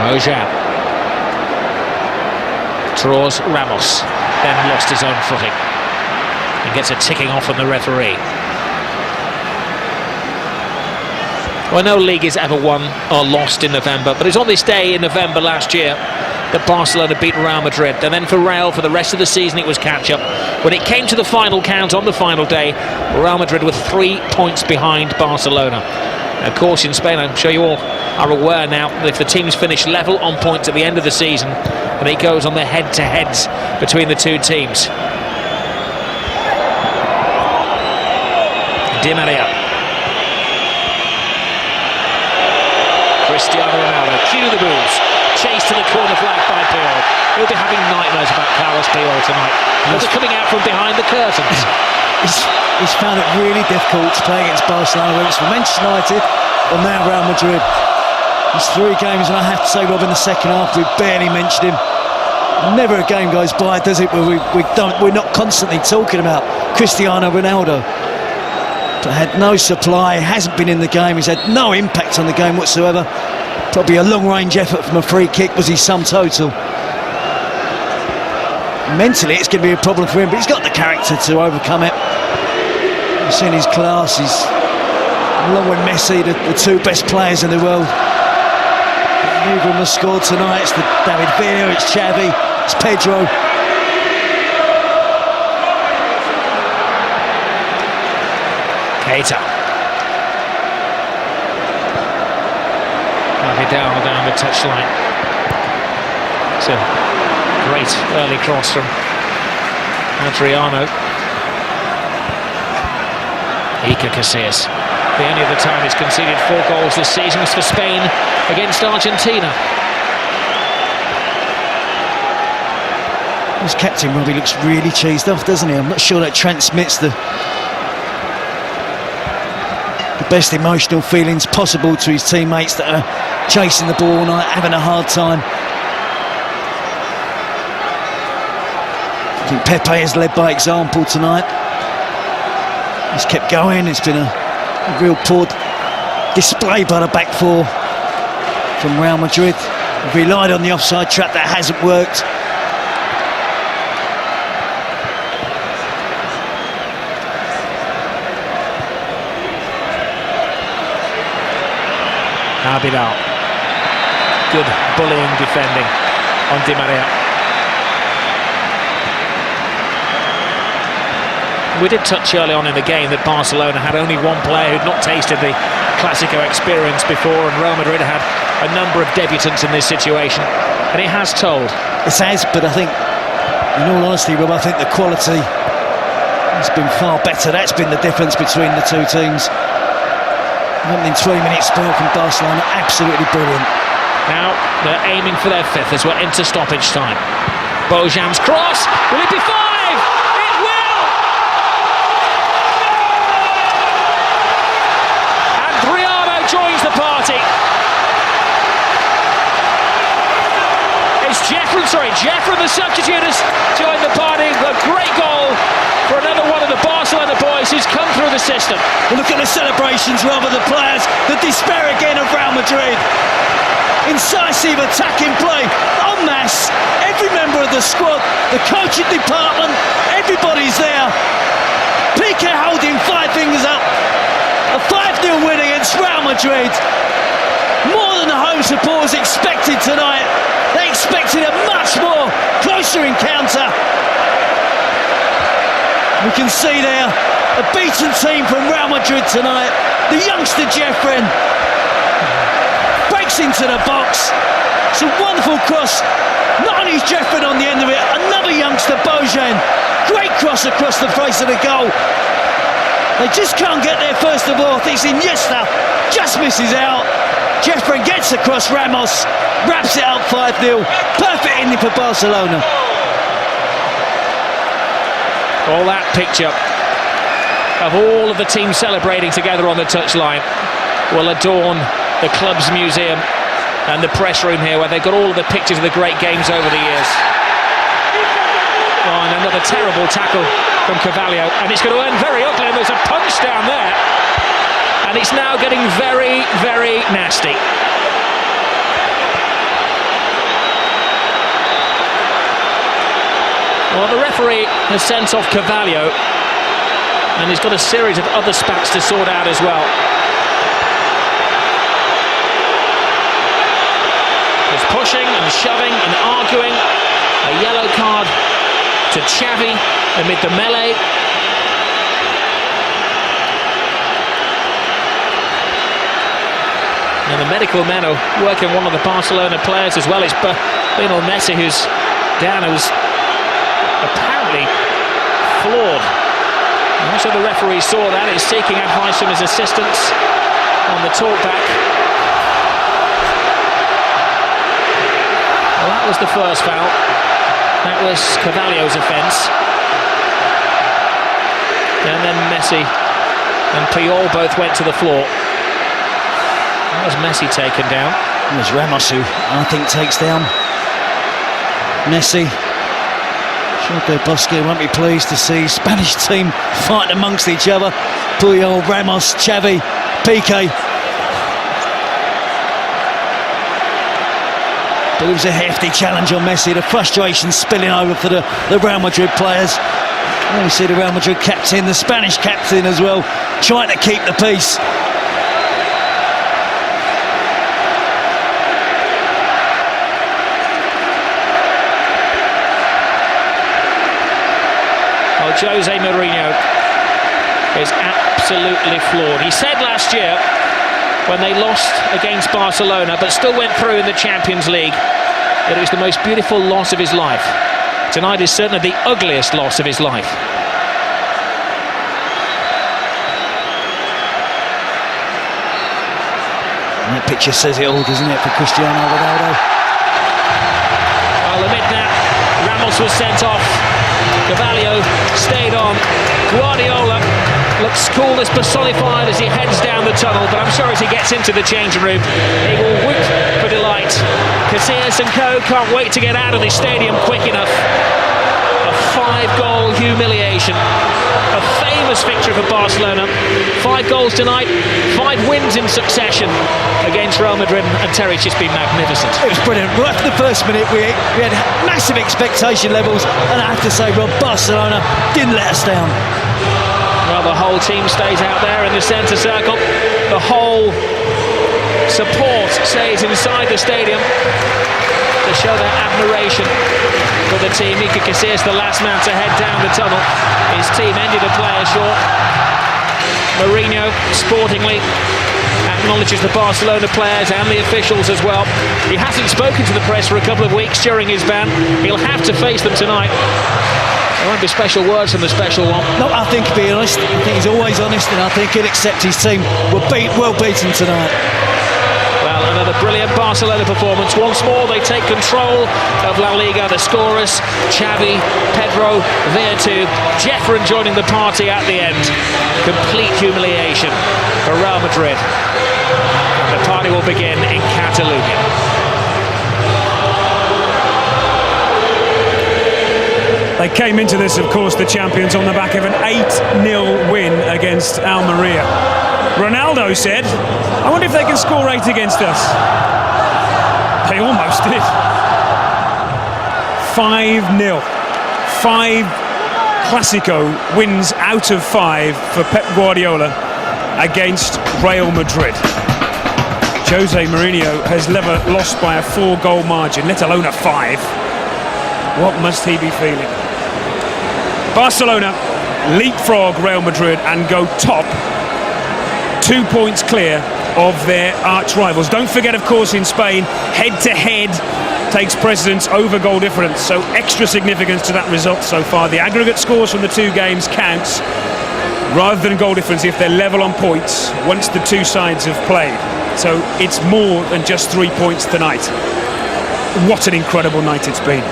Bojan draws Ramos, then lost his own footing and gets a ticking off from the referee. Well, no league is ever won or lost in November, but it's on this day in November last year that Barcelona beat Real Madrid, and then for Real, for the rest of the season, it was catch-up. When it came to the final count on the final day, Real Madrid were 3 points behind Barcelona. Of course, in Spain, I'm sure you all are aware now that if the teams finish level on points at the end of the season, then it goes on the head-to-heads between the two teams. Di Maria. Cristiano Ronaldo, cue the moves. Chase to the corner flag by Puyol. He'll be having nightmares about Carlos Puyol tonight. They're coming out from behind the curtains. He's found it really difficult to play against Barcelona, whether it's for Manchester United or now Real Madrid. There's 3 games, and I have to say, Rob, in the second half, we barely mentioned him. Never a game goes by, does it, where we're not constantly talking about Cristiano Ronaldo. But had no supply, hasn't been in the game, he's had no impact on the game whatsoever. Probably a long-range effort from a free kick was his sum total. Mentally, it's going to be a problem for him, but he's got the character to overcome it. You've seen his class, he's along with Messi, the 2 best players in the world. Neither of them have scored tonight. It's David Villa, it's Xavi, it's Pedro. Keita. Vidal down the touchline. It's a great early cross from Adriano. Iker Casillas. The only other time he's conceded 4 goals this season was for Spain against Argentina. His captain, Robbie, looks really cheesed off, doesn't he? I'm not sure that transmits the best emotional feelings possible to his teammates that are chasing the ball all night, having a hard time. I think Pepe has led by example tonight. He's kept going. It's been a real poor display by the back 4 from Real Madrid. They've relied on the offside trap, that hasn't worked. Vidal. Good bullying defending on Di Maria. We did touch early on in the game that Barcelona had only 1 player who'd not tasted the Clásico experience before, and Real Madrid had a number of debutants in this situation, and it has told. It has, but I think, in all honesty, Rob, I think the quality has been far better. That's been the difference between the 2 teams. Opening 20-minute spell from Barcelona, absolutely brilliant. Now they're aiming for their 5th as we're into stoppage time. Bojan's cross, will it be 5? It will! And Adriano joins the party. It's Jeffrey, the substitute, has joined the party. A great goal for another one of the Barcelona boys who's come through the system. Well, look at the celebrations, rather, the players, the despair again of Real Madrid. Incisive attacking play, en masse. Every member of the squad, the coaching department, everybody's there. Piqué holding 5 fingers up. A 5-0 win against Real Madrid. More than the home supporters expected tonight. They expected a much more closer encounter. We can see there a beaten team from Real Madrid tonight. The youngster Jeffrey breaks into the box. It's a wonderful cross. Not only is Jeffrey on the end of it, another youngster, Bojan. Great cross across the face of the goal. They just can't get there first of all. I think it's Iniesta just misses out. Jeffrey gets across Ramos, wraps it up 5-0. Perfect ending for Barcelona. All that picture of all of the teams celebrating together on the touchline will adorn the club's museum and the press room here, where they've got all of the pictures of the great games over the years. Oh, and another terrible tackle from Carvalho, and it's going to end very ugly, and there's a punch down there, and it's now getting very, very nasty. Well, the referee has sent off Carvalho, and he's got a series of other spats to sort out as well. There's pushing and shoving and arguing. A yellow card to Xavi amid the melee. And the medical men are working one of the Barcelona players as well. It's Lionel Messi who's down, who's apparently flawed. And also the referee saw that. He's seeking advice from his assistants on the talkback. Well, that was the first foul. That was Carvalho's offence. And then Messi and Puyol both went to the floor. That was Messi taken down. It was Ramos who, I think, takes down Messi. Jorge Busquets won't be pleased to see Spanish team fighting amongst each other. Puyol, Ramos, Xavi, Piqué. But it was a hefty challenge on Messi. The frustration spilling over for the Real Madrid players. And we see the Real Madrid captain, the Spanish captain as well, trying to keep the peace. Well, Jose Mourinho is absolutely flawed. He said last year, when they lost against Barcelona but still went through in the Champions League, that it was the most beautiful loss of his life. Tonight is certainly the ugliest loss of his life. And that picture says it all, doesn't it, for Cristiano Ronaldo? I'll admit that. Ramos was sent off. Carvalho stayed on. Guardiola looks cool as personified as he heads down the tunnel, but I'm sure as he gets into the changing room, he will whoop for delight. Casillas and co can't wait to get out of this stadium quick enough. A 5-goal humiliation. A famous victory for Barcelona. 5 goals tonight, 5 wins in succession against Real Madrid, and Terry's just been magnificent. It was brilliant. Right from the first minute, we had massive expectation levels, and I have to say, Rob, Barcelona didn't let us down. Well, the whole team stays out there in the centre circle. The whole support stays inside the stadium to show their admiration for the team. Iker Casillas, the last man to head down the tunnel. His team ended a player short. Mourinho, sportingly, acknowledges the Barcelona players and the officials as well. He hasn't spoken to the press for a couple of weeks during his ban. He'll have to face them tonight. There won't be special words from the special one. No, I think he'll be honest. I think he's always honest, and I think he'll accept his team were well beaten tonight. Well, another brilliant Barcelona performance. Once more, they take control of La Liga. The scorers, Xavi, Pedro, Vertu, Jeffren joining the party at the end. Complete humiliation for Real Madrid. And the party will begin in Catalonia. They came into this, of course, the champions, on the back of an 8-0 win against Almeria. Ronaldo said, I wonder if they can score 8 against us. They almost did. 5-0. 5 Clásico wins out of 5 for Pep Guardiola against Real Madrid. Jose Mourinho has never lost by a 4-goal margin, let alone a 5. What must he be feeling? Barcelona leapfrog Real Madrid and go top, 2 points clear of their arch rivals. Don't forget, of course, in Spain, head-to-head takes precedence over goal difference, so extra significance to that result so far. The aggregate scores from the 2 games counts rather than goal difference if they're level on points once the 2 sides have played. So it's more than just 3 points tonight. What an incredible night it's been.